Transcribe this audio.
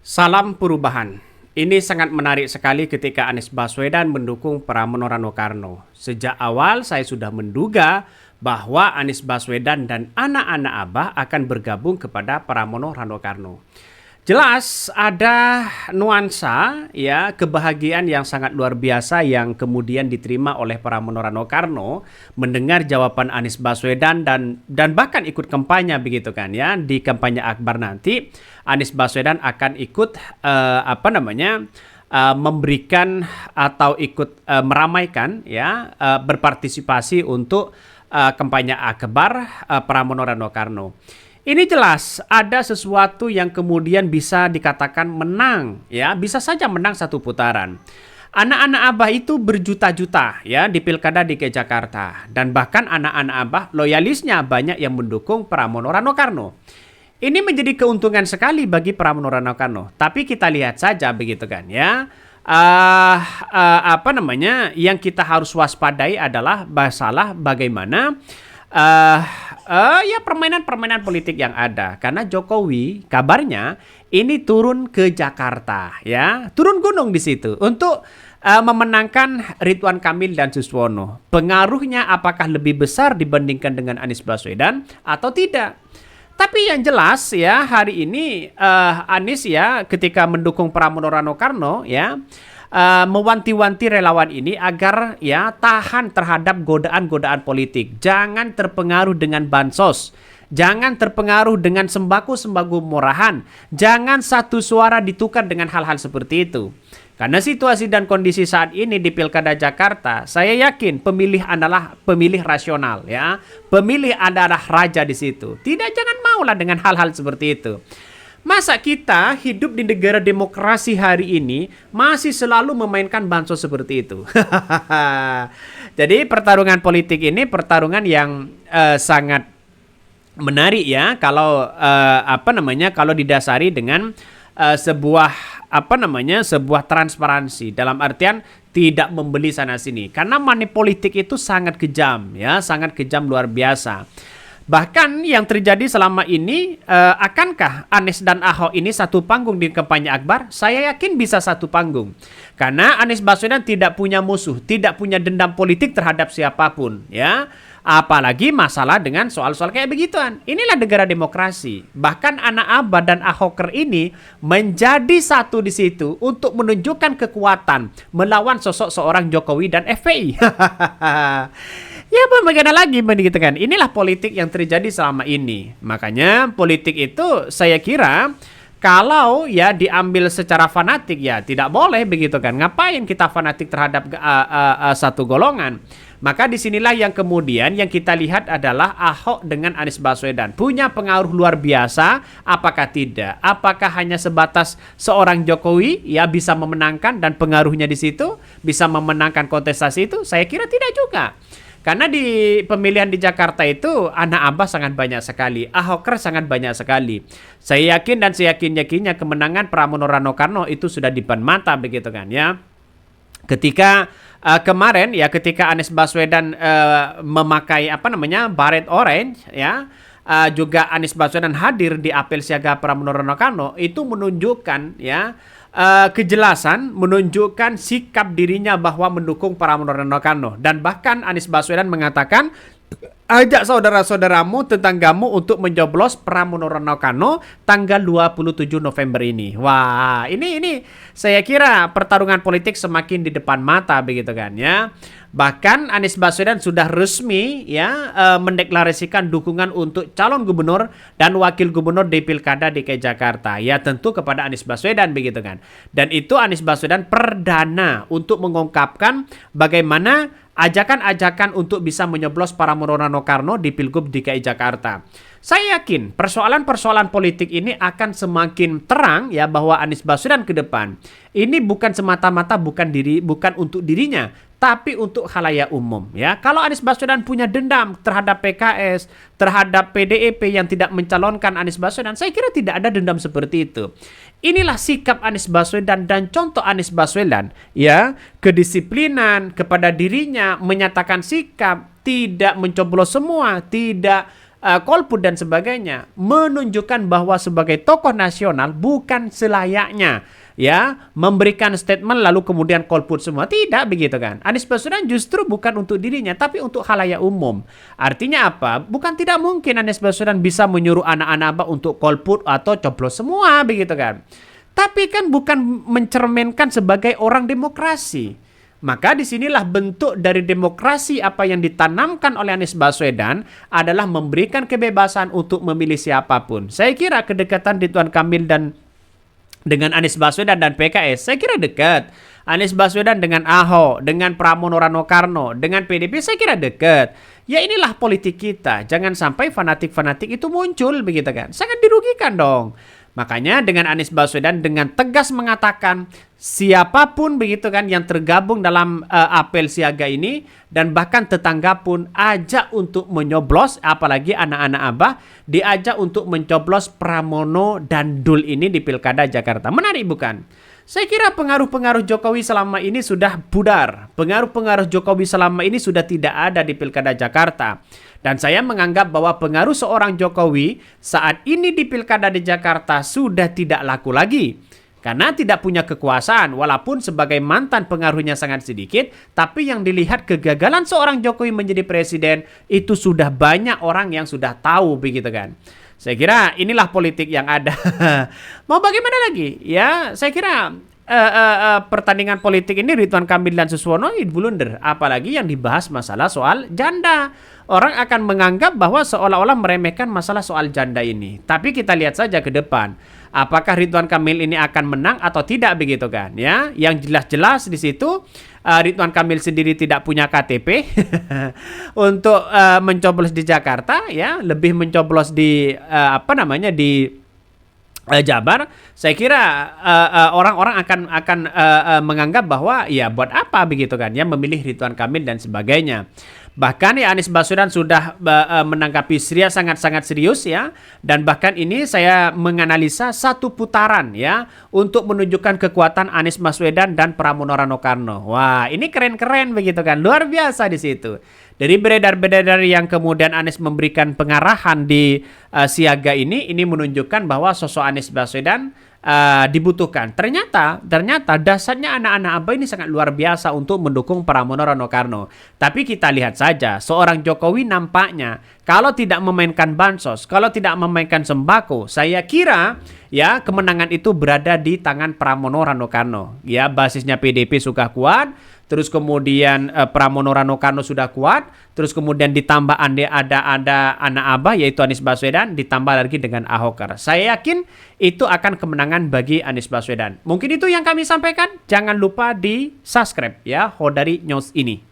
Salam perubahan. Ini sangat menarik sekali ketika Anies Baswedan mendukung Pramono Rano Karno. Sejak awal saya sudah menduga bahwa Anies Baswedan dan anak-anak Abah akan bergabung kepada Pramono Rano Karno. Jelas ada nuansa ya kebahagiaan yang sangat luar biasa yang kemudian diterima oleh Pramono Rano Karno mendengar jawaban Anies Baswedan dan bahkan ikut kampanye begitu kan ya. Di kampanye Akbar nanti Anies Baswedan akan ikut memberikan atau ikut meramaikan ya berpartisipasi untuk kampanye Akbar Pramono Rano Karno. Ini jelas ada sesuatu yang kemudian bisa dikatakan menang ya, bisa saja menang satu putaran. Anak-anak Abah itu berjuta-juta ya di Pilkada DKI Jakarta dan bahkan anak-anak Abah loyalisnya banyak yang mendukung Pramono Rano Karno. Ini menjadi keuntungan sekali bagi Pramono Rano Karno. Tapi kita lihat saja begitu kan ya. Yang kita harus waspadai adalah masalah bagaimana permainan-permainan politik yang ada. Karena Jokowi kabarnya ini turun ke Jakarta ya, turun gunung di situ untuk memenangkan Ridwan Kamil dan Suswono. Pengaruhnya apakah lebih besar dibandingkan dengan Anies Baswedan atau tidak? Tapi yang jelas ya hari ini Anies ya ketika mendukung Pramono Rano Karno ya mewanti-wanti relawan ini agar ya tahan terhadap godaan-godaan politik. Jangan terpengaruh dengan bansos. Jangan terpengaruh dengan sembako-sembako murahan. Jangan satu suara ditukar dengan hal-hal seperti itu. Karena situasi dan kondisi saat ini di Pilkada Jakarta, saya yakin pemilih adalah pemilih rasional ya. Pemilih adalah raja di situ. Tidak, jangan maulah dengan hal-hal seperti itu. Masa kita hidup di negara demokrasi hari ini masih selalu memainkan bansos seperti itu? Jadi pertarungan politik ini pertarungan yang sangat menarik ya kalau kalau didasari dengan sebuah transparansi dalam artian tidak membeli sana sini. Karena money politik itu sangat kejam ya, sangat kejam luar biasa. Bahkan yang terjadi selama ini, akankah Anies dan Ahok ini satu panggung di kampanye Akbar? Saya yakin bisa satu panggung. Karena Anies Baswedan tidak punya musuh, tidak punya dendam politik terhadap siapapun. Ya, apalagi masalah dengan soal-soal kayak begituan. Inilah negara demokrasi. Bahkan anak Abah dan Ahoker ini menjadi satu di situ untuk menunjukkan kekuatan melawan sosok seorang Jokowi dan FPI. Ya bagaimana lagi begitu kan. Inilah politik yang terjadi selama ini. Makanya politik itu saya kira kalau ya diambil secara fanatik ya tidak boleh begitu kan. Ngapain kita fanatik terhadap satu golongan? Maka disinilah yang kemudian yang kita lihat adalah Ahok dengan Anies Baswedan punya pengaruh luar biasa. Apakah tidak? Apakah hanya sebatas seorang Jokowi ya bisa memenangkan dan pengaruhnya di situ bisa memenangkan kontestasi itu? Saya kira tidak juga. Karena di pemilihan di Jakarta itu anak Abah sangat banyak sekali, Ahoker sangat banyak sekali. Saya yakin dan seyakin-yakinnya kemenangan Pramono Rano Karno itu sudah di depan mata begitu kan ya. Ketika kemarin ya ketika Anies Baswedan memakai baret orange ya, juga Anies Baswedan hadir di apel siaga Pramono Rano Karno itu menunjukkan ya kejelasan, menunjukkan sikap dirinya bahwa mendukung Pramono Rano Karno. Dan bahkan Anies Baswedan mengatakan ajak saudara-saudaramu tetanggamu untuk mencoblos Pramono Rano Karno tanggal 27 November ini. Wah, ini saya kira pertarungan politik semakin di depan mata begitu kan ya. Bahkan Anies Baswedan sudah resmi ya mendeklarasikan dukungan untuk calon gubernur dan wakil gubernur di Pilkada DKI Jakarta. Ya tentu kepada Anies Baswedan begitu kan. Dan itu Anies Baswedan perdana untuk mengungkapkan bagaimana ajakan-ajakan untuk bisa menyoblos Pramono Rano Karno di Pilgub DKI Jakarta. Saya yakin persoalan-persoalan politik ini akan semakin terang ya bahwa Anies Baswedan ke depan ini bukan semata-mata bukan untuk dirinya, tapi untuk khalayak umum ya. Kalau Anies Baswedan punya dendam terhadap PKS, terhadap PDIP yang tidak mencalonkan Anies Baswedan, saya kira tidak ada dendam seperti itu. Inilah sikap Anies Baswedan dan contoh Anies Baswedan ya, kedisiplinan kepada dirinya, menyatakan sikap, tidak mencoblos semua, tidak golput dan sebagainya, menunjukkan bahwa sebagai tokoh nasional bukan selayaknya ya memberikan statement lalu kemudian golput semua. Tidak begitu kan. Anies Baswedan justru bukan untuk dirinya tapi untuk khalayak umum. Artinya apa? Bukan tidak mungkin Anies Baswedan bisa menyuruh anak-anak Abah untuk golput atau coblos semua begitu kan. Tapi kan bukan mencerminkan sebagai orang demokrasi. Maka disinilah bentuk dari demokrasi apa yang ditanamkan oleh Anies Baswedan adalah memberikan kebebasan untuk memilih siapapun. Saya kira kedekatan Ridwan Kamil dan dengan Anies Baswedan dan PKS, saya kira dekat. Anies Baswedan dengan Ahok, dengan Pramono Rano Karno, dengan PDP, saya kira dekat. Ya inilah politik kita. Jangan sampai fanatik-fanatik itu muncul begitu kan. Sangat dirugikan dong. Makanya dengan Anies Baswedan dengan tegas mengatakan siapapun begitu kan yang tergabung dalam apel siaga ini dan bahkan tetangga pun ajak untuk menyoblos, apalagi anak-anak Abah diajak untuk mencoblos Pramono dan Dul ini di Pilkada Jakarta. Menarik bukan? Saya kira pengaruh-pengaruh Jokowi selama ini sudah pudar. Pengaruh-pengaruh Jokowi selama ini sudah tidak ada di Pilkada Jakarta. Dan saya menganggap bahwa pengaruh seorang Jokowi saat ini di Pilkada di Jakarta sudah tidak laku lagi. Karena tidak punya kekuasaan, walaupun sebagai mantan pengaruhnya sangat sedikit, tapi yang dilihat kegagalan seorang Jokowi menjadi presiden, itu sudah banyak orang yang sudah tahu begitu kan. Saya kira inilah politik yang ada. Mau bagaimana lagi? Ya, saya kira pertandingan politik ini Ridwan Kamil dan Suswono blunder. Apalagi yang dibahas masalah soal janda. Orang akan menganggap bahwa seolah-olah meremehkan masalah soal janda ini. Tapi kita lihat saja ke depan. Apakah Ridwan Kamil ini akan menang atau tidak begitu kan? Ya, yang jelas-jelas di situ Ridwan Kamil sendiri tidak punya KTP untuk mencoblos di Jakarta, ya, lebih mencoblos di di Jabar. Saya kira orang-orang akan menganggap bahwa ya buat apa begitu kan ya memilih Ridwan Kamil dan sebagainya. Bahkan ya Anies Baswedan sudah menanggapi Syria sangat-sangat serius ya, dan bahkan ini saya menganalisa satu putaran ya untuk menunjukkan kekuatan Anies Baswedan dan Pramono Rano Karno. Wah, ini keren-keren begitu kan, luar biasa di situ. Dari beredar-beredar yang kemudian Anies memberikan pengarahan di siaga ini menunjukkan bahwa sosok Anies Baswedan dibutuhkan. Ternyata dasarnya anak-anak Abah ini sangat luar biasa untuk mendukung Pramono Rano Karno. Tapi kita lihat saja, seorang Jokowi nampaknya kalau tidak memainkan bansos, kalau tidak memainkan sembako, saya kira ya kemenangan itu berada di tangan Pramono Rano Karno. Ya, basisnya PDP sudah kuat, terus kemudian Pramono Rano Karno sudah kuat, terus kemudian ditambah ada anak Abah yaitu Anies Baswedan, ditambah lagi dengan Ahoker. Saya yakin itu akan kemenangan bagi Anies Baswedan. Mungkin itu yang kami sampaikan. Jangan lupa di subscribe ya Hodari News ini.